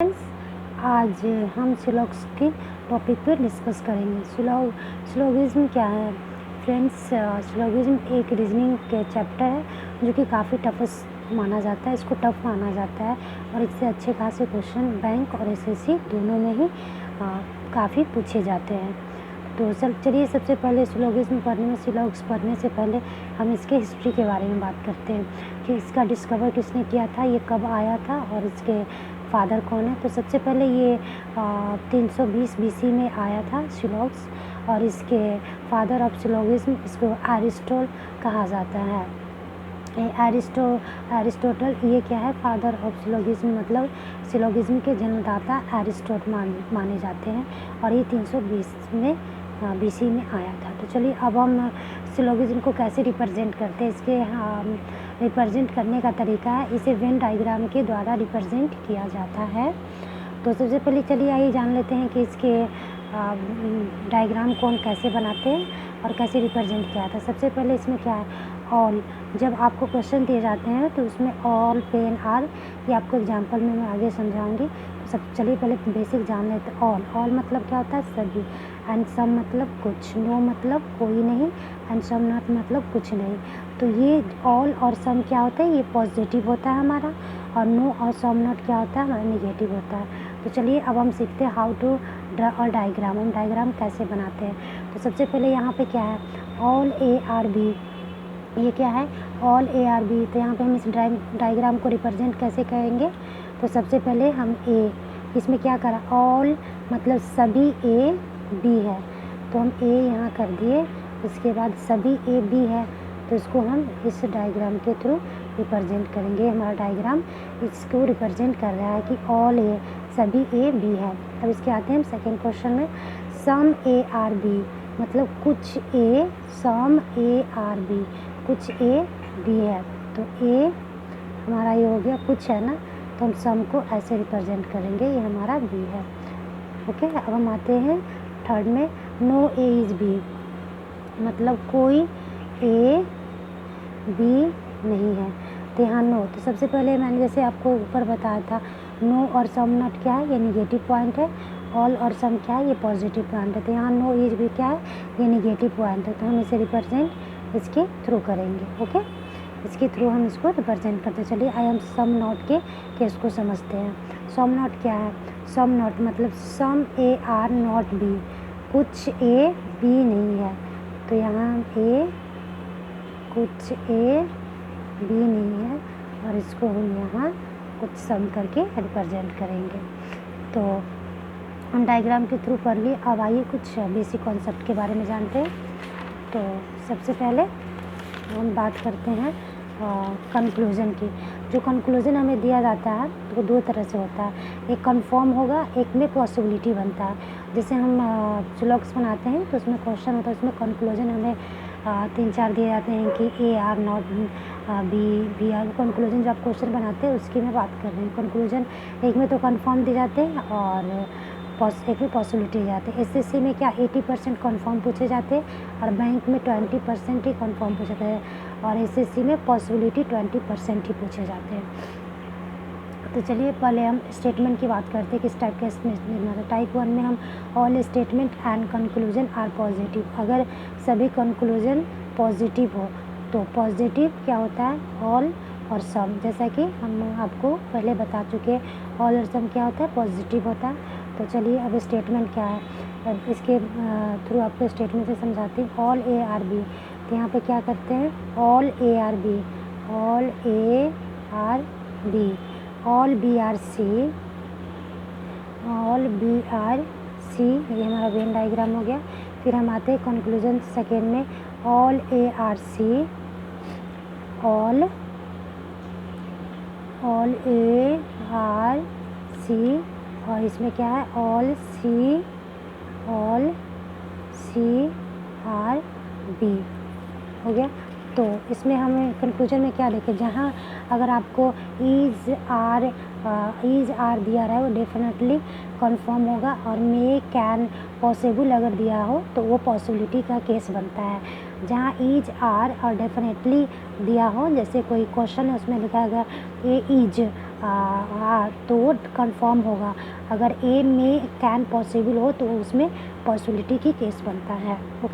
Friends, आज हम सिलॉग्स के टॉपिक पर डिस्कस करेंगे। सिलॉगिज्म क्या है फ्रेंड्स? सिलॉगिज्म एक रीजनिंग के चैप्टर है जो कि काफ़ी टफेस्ट माना जाता है। इसको टफ माना जाता है और इससे अच्छे खासे क्वेश्चन बैंक और एसएससी दोनों में ही काफ़ी पूछे जाते हैं। तो चलिए सबसे पहले सिलॉगिज्म सिलॉग्स पढ़ने से पहले हम इसके हिस्ट्री के बारे में बात करते हैं कि इसका डिस्कवर किसने किया था, ये कब आया था और इसके फादर कौन है। तो सबसे पहले ये 320 BC में आया था सिलॉग्स, और इसके फादर ऑफ सिलॉगिज्म इसको एरिस्टोटल कहा जाता है। एरिस्टोटल ये क्या है? फादर ऑफ सिलॉगिज्म, मतलब सिलॉगिज्म के जन्मदाता एरिस्टोटल माने जाते हैं और ये 320 में BC में आया था। तो चलिए अब हम सिलॉगिज्म को कैसे रिप्रेजेंट करते हैं, इसके रिप्रेजेंट करने का तरीका है, इसे वेन डायग्राम के द्वारा रिप्रेजेंट किया जाता है। तो सबसे पहले चलिए आइए जान लेते हैं कि इसके डायग्राम कौन कैसे बनाते हैं और कैसे रिप्रेजेंट किया था। सबसे पहले इसमें क्या है? ऑल। जब आपको क्वेश्चन दिए जाते हैं तो उसमें ऑल, पेन, आर, ये आपको एग्जाम्पल में मैं आगे समझाऊंगी। तो सब चलिए पहले बेसिक जान लेते हैं। ऑल मतलब क्या होता है? सभी। एंड सम मतलब कुछ। नो मतलब कोई नहीं। एंड सम नॉट मतलब कुछ नहीं। तो ये ऑल और सम क्या होता है? ये पॉजिटिव होता है हमारा, और नो और सम नॉट क्या होता है? हमारा नेगेटिव होता है। तो चलिए अब हम सीखते हैं हाउ टू ड्रा और डायग्राम, हम डायग्राम कैसे बनाते हैं। तो सबसे पहले यहाँ पे क्या है? ऑल ARB, ये क्या है? All ARB। तो यहाँ पे हम इस डायग्राम को रिप्रेजेंट कैसे करेंगे? तो सबसे पहले हम इसमें क्या करा? ऑल मतलब सभी AB है, तो हम A यहाँ कर दिए। इसके बाद सभी AB है, तो इसको हम इस डायग्राम के थ्रू रिप्रेजेंट करेंगे। हमारा डायग्राम इसको रिप्रेजेंट कर रहा है कि ऑल A, सभी AB है। अब इसके आते हैं हम सेकेंड क्वेश्चन में। सम ARB मतलब कुछ A, सम ARB, कुछ AB है। तो A हमारा ये हो गया, कुछ है ना, तो हम सम को ऐसे रिप्रेजेंट करेंगे, ये हमारा B है। ओके, अब हम आते हैं थर्ड में। नो A इज B मतलब कोई A B नहीं है। तो यहाँ नो, तो सबसे पहले मैंने जैसे आपको ऊपर बताया था, नो और सम नॉट क्या है? ये निगेटिव पॉइंट है। ऑल और सम क्या है? ये पॉजिटिव पॉइंट है। तो यहाँ नो इज भी क्या है? ये निगेटिव पॉइंट है। तो हम इसे रिप्रेजेंट इसके थ्रू करेंगे। ओके, इसके थ्रू हम इसको रिप्रेजेंट करते। चलिए आई हम सम नॉट के केस को समझते हैं। सम नॉट क्या है? सम नॉट मतलब सम AR नॉट B, कुछ A B नहीं है। तो यहाँ A, कुछ A B नहीं है, और इसको हम यहाँ कुछ सम करके रिप्रेजेंट करेंगे। तो हम डायग्राम के थ्रू पढ़ लिए। अब आइए कुछ बेसिक कॉन्सेप्ट के बारे में जानते हैं। तो सबसे पहले हम बात करते हैं कंक्लूज़न की। जो कंक्लूज़न हमें दिया जाता है तो दो तरह से होता है, एक कंफर्म होगा, एक में पॉसिबिलिटी बनता है। जैसे हम सिलॉग्स बनाते हैं तो उसमें क्वेश्चन होता है, उसमें कंक्लूज़न हमें 3-4 दिए जाते हैं कि AR not B are. Conclusion जो आप क्वेश्चन बनाते हैं उसकी मैं बात कर रही हूँ। कंक्लूज़न एक में तो कंफर्म दिए जाते हैं और एक में पॉसिबिलिटी जाते हैं। SSC में क्या 80% कन्फर्म पूछे जाते हैं और बैंक में 20% ही कन्फर्म पूछे जाते हैं, और SSC में पॉसिबिलिटी 20% ही पूछे जाते हैं। तो चलिए पहले हम स्टेटमेंट की बात करते हैं, किस टाइप का लिखना था। टाइप 1 में हम all statement and conclusion are positive, अगर सभी कंक्लूजन पॉजिटिव हो तो पॉजिटिव क्या होता है? ऑल और सम। जैसा कि हम आपको पहले बता चुके हैं, ऑल और सम क्या होता है? पॉजिटिव होता है। तो चलिए अब स्टेटमेंट क्या है, अब इसके थ्रू आपको स्टेटमेंट से समझाती हूँ। ऑल ARB, तो यहाँ पे क्या करते हैं? All ARB, all ARB, all BRC, all BRC, ये हमारा वेन डायग्राम हो गया। फिर हम आते हैं कंक्लूजन सेकेंड में। ऑल ARC, ऑल ARC, और इसमें क्या है? ऑल CRB हो गया। तो इसमें हमें कंक्लूजन में क्या देखें, जहाँ अगर आपको इज़ आर दिया रहा है वो डेफिनेटली कंफर्म होगा, और मे, कैन, पॉसिबल अगर दिया हो तो वो पॉसिबिलिटी का केस बनता है। जहाँ इज, आर और डेफिनेटली दिया हो, जैसे कोई क्वेश्चन है उसमें लिखा गया ए इज, तो कंफर्म होगा। अगर ए में कैन पॉसिबल हो तो उसमें पॉसिबिलिटी की केस बनता है। ओके।